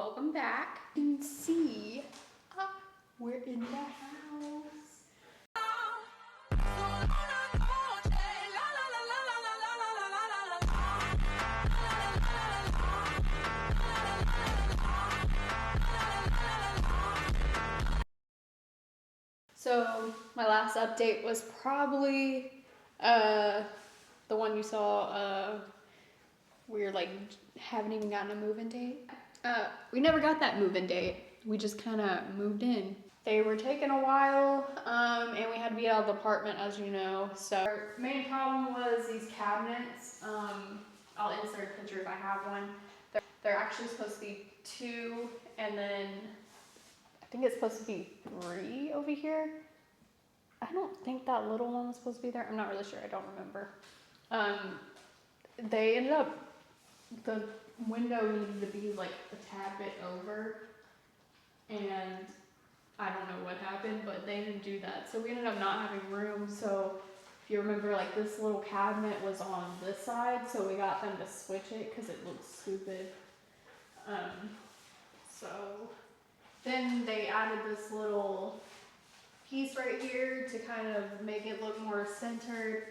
Welcome back. You can see we're in the house. So my last update was probably the one you saw. We were like haven't even gotten a move-in date. We never got that move-in date. We just kind of moved in. They were taking a while, and we had to be out of the apartment, as you know. So our main problem was these cabinets. I'll insert a picture if I have one. They're actually supposed to be 2, and then I think it's supposed to be 3 over here. I don't think that little one was supposed to be there. I'm not really sure. I don't remember. They ended up, the window needed to be like a tad bit over, and I don't know what happened, but they didn't do that. So we ended up not having room. So if you remember, like this little cabinet was on this side, so we got them to switch it because it looked stupid. So then they added this little piece right here to kind of make it look more centered.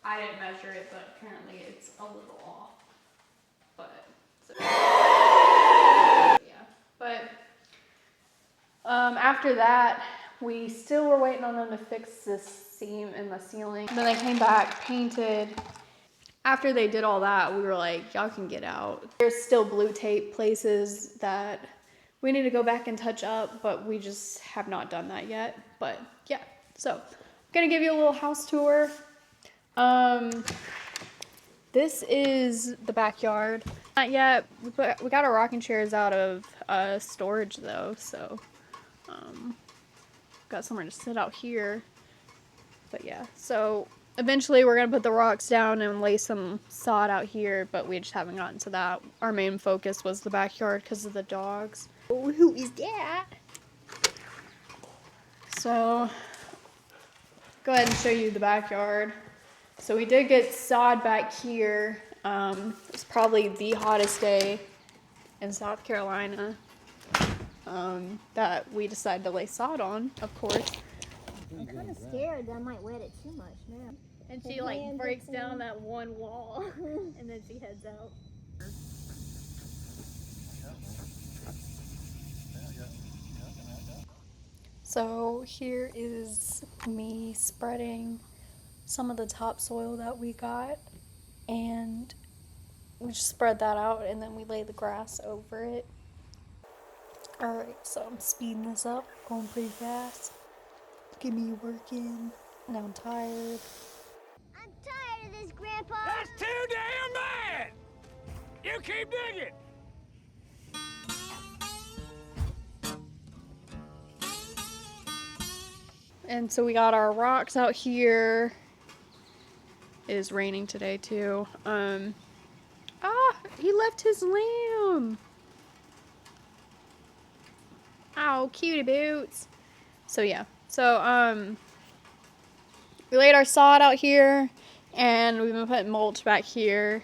I didn't measure it, but apparently it's a little off. But so, yeah. But after that, we still were waiting on them to fix this seam in the ceiling. Then they came back, painted. After they did all that, we were like, y'all can get out. There's still blue tape places that we need to go back and touch up, but we just have not done that yet. But yeah, so I'm gonna give you a little house tour. This is the backyard. Not yet. We got our rocking chairs out of storage though, so got somewhere to sit out here. But yeah, so eventually we're gonna put the rocks down and lay some sod out here, but we just haven't gotten to that. Our main focus was the backyard because of the dogs. Oh, who is that? So go ahead and show you the backyard. So we did get sod back here. It's probably the hottest day in South Carolina that we decided to lay sod on, of course. I'm kind of scared that I might wet it too much now. And she like breaks down that one wall and then she heads out. So here is me spreading some of the topsoil that we got, and we just spread that out and then we lay the grass over it. Alright, so I'm speeding this up, going pretty fast. Get me working. Now I'm tired. I'm tired of this, Grandpa. That's too damn bad! You keep digging! And so we got our rocks out here. It is raining today too. He left his lamb. Oh, cutie boots. So yeah. So we laid our sod out here and we've been putting mulch back here.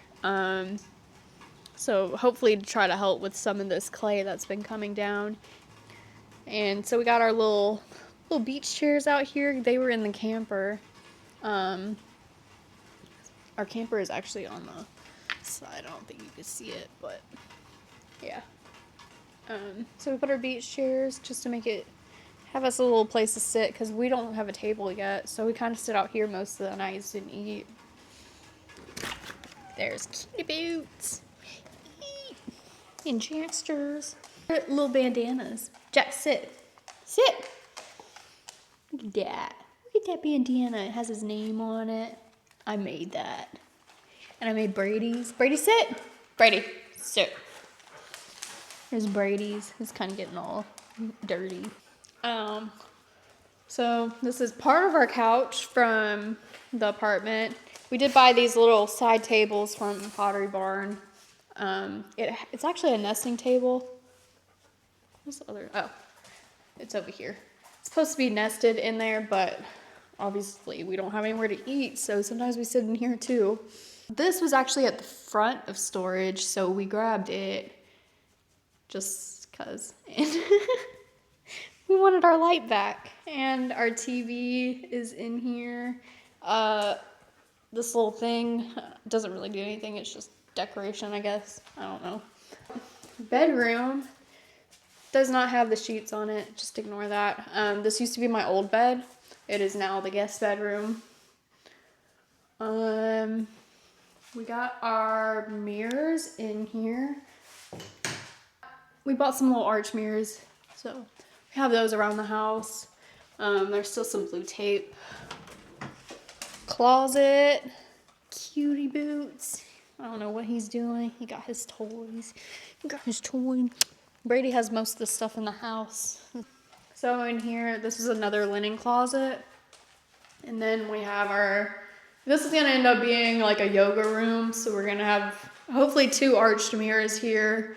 So hopefully to try to help with some of this clay that's been coming down. And so we got our little beach chairs out here. They were in the camper. Our camper is actually on the side. I don't think you can see it, but yeah. So we put our beach chairs just to make it have us a little place to sit because we don't have a table yet. So we kind of sit out here most of the nights and eat. There's kitty boots and Jacksters. Little bandanas. Jack, sit. Sit. Look at that. Look at that bandana. It has his name on it. I made that. And I made Brady's. Brady, sit. Brady, sit. Here's Brady's. He's kind of getting all dirty. So this is part of our couch from the apartment. We did buy these little side tables from Pottery Barn. It's actually a nesting table. What's the other? Oh, it's over here. It's supposed to be nested in there, but obviously we don't have anywhere to eat, so sometimes we sit in here too. This was actually at the front of storage, so we grabbed it. just cause. And we wanted our light back, and our TV is in here. This little thing doesn't really do anything. It's just decoration, I guess. I don't know. Bedroom does not have the sheets on it. Just ignore that. This used to be my old bed. It is now the guest bedroom. We got our mirrors in here. We bought some little arch mirrors, so we have those around the house. There's still some blue tape. Closet, cutie boots. I don't know what he's doing. He got his toys. Brady has most of the stuff in the house. So in here, this is another linen closet. And then we have this is gonna end up being like a yoga room. So we're gonna have hopefully 2 arched mirrors here,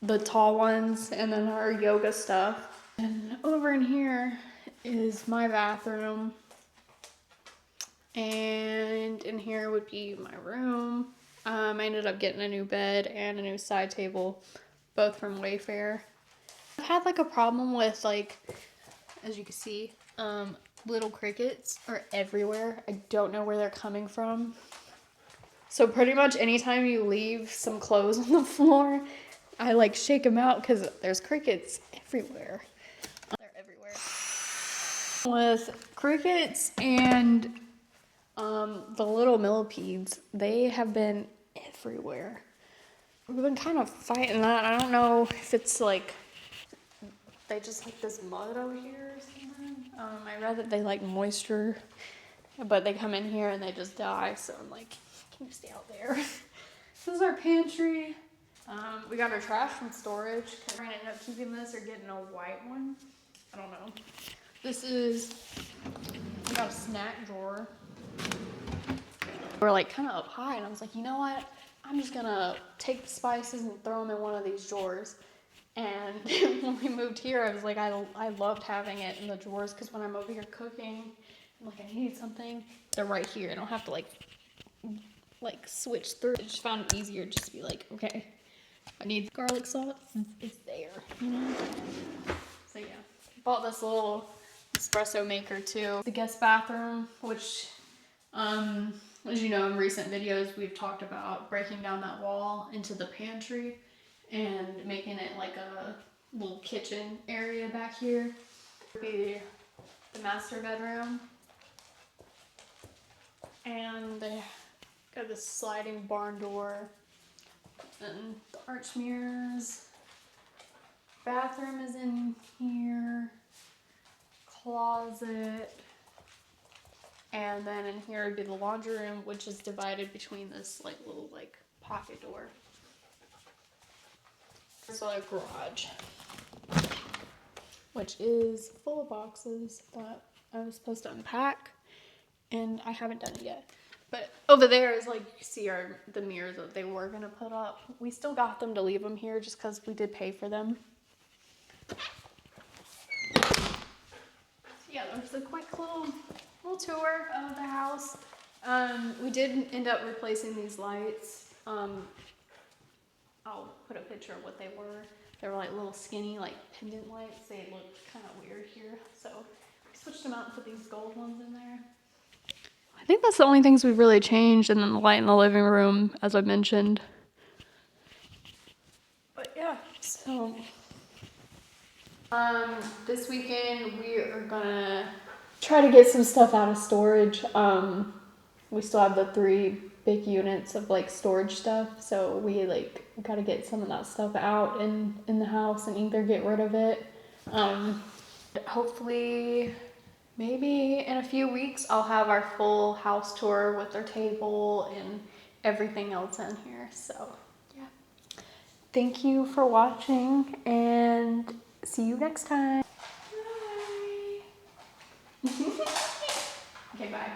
the tall ones, and then our yoga stuff. And over in here is my bathroom. And in here would be my room. I ended up getting a new bed and a new side table, both from Wayfair. I've had like a problem with, like, as you can see, little crickets are everywhere. I don't know where they're coming from. So pretty much anytime you leave some clothes on the floor, I like shake them out because there's crickets everywhere. They're everywhere. With crickets and the little millipedes, they have been everywhere. We've been kind of fighting that. I don't know if it's like they just like this mud over here or something. I read that they like moisture, but they come in here and they just die. So I'm like, can you stay out there? This is our pantry. We got our trash from storage. We're gonna end up keeping this or getting a white one. I don't know. We got a snack drawer. We're like kind of up high, and I was like, you know what? I'm just gonna take the spices and throw them in one of these drawers. And when we moved here, I was like, I loved having it in the drawers because when I'm over here cooking, I'm like, I need something, they're right here. I don't have to like switch through. I just found it easier just to be like, okay, I need garlic salt, it's there, you know? So yeah, bought this little espresso maker too. The guest bathroom, which, as you know, in recent videos, we've talked about breaking down that wall into the pantry and making it like a little kitchen area back here. Would be the master bedroom. And they got this sliding barn door and the arch mirrors. Bathroom is in here. Closet. And then in here would be the laundry room, which is divided between this like little like pocket door. So a garage, which is full of boxes that I was supposed to unpack, and I haven't done it yet. But over there is like, you see the mirrors that they were gonna put up. We still got them to leave them here just because we did pay for them. Yeah, there's a quick little tour of the house. We did end up replacing these lights. I'll put a picture of what they were. They were like little skinny, like pendant lights. They looked kind of weird here. So we switched them out and put these gold ones in there. I think that's the only things we've really changed. And then the light in the living room, as I mentioned. But yeah, so this weekend we are gonna try to get some stuff out of storage. We still have the 3 big units of like storage stuff, so we like gotta get some of that stuff out in the house and either get rid of it. Hopefully maybe in a few weeks I'll have our full house tour with our table and everything else in here. So yeah, thank you for watching and see you next time. Bye. Okay, bye.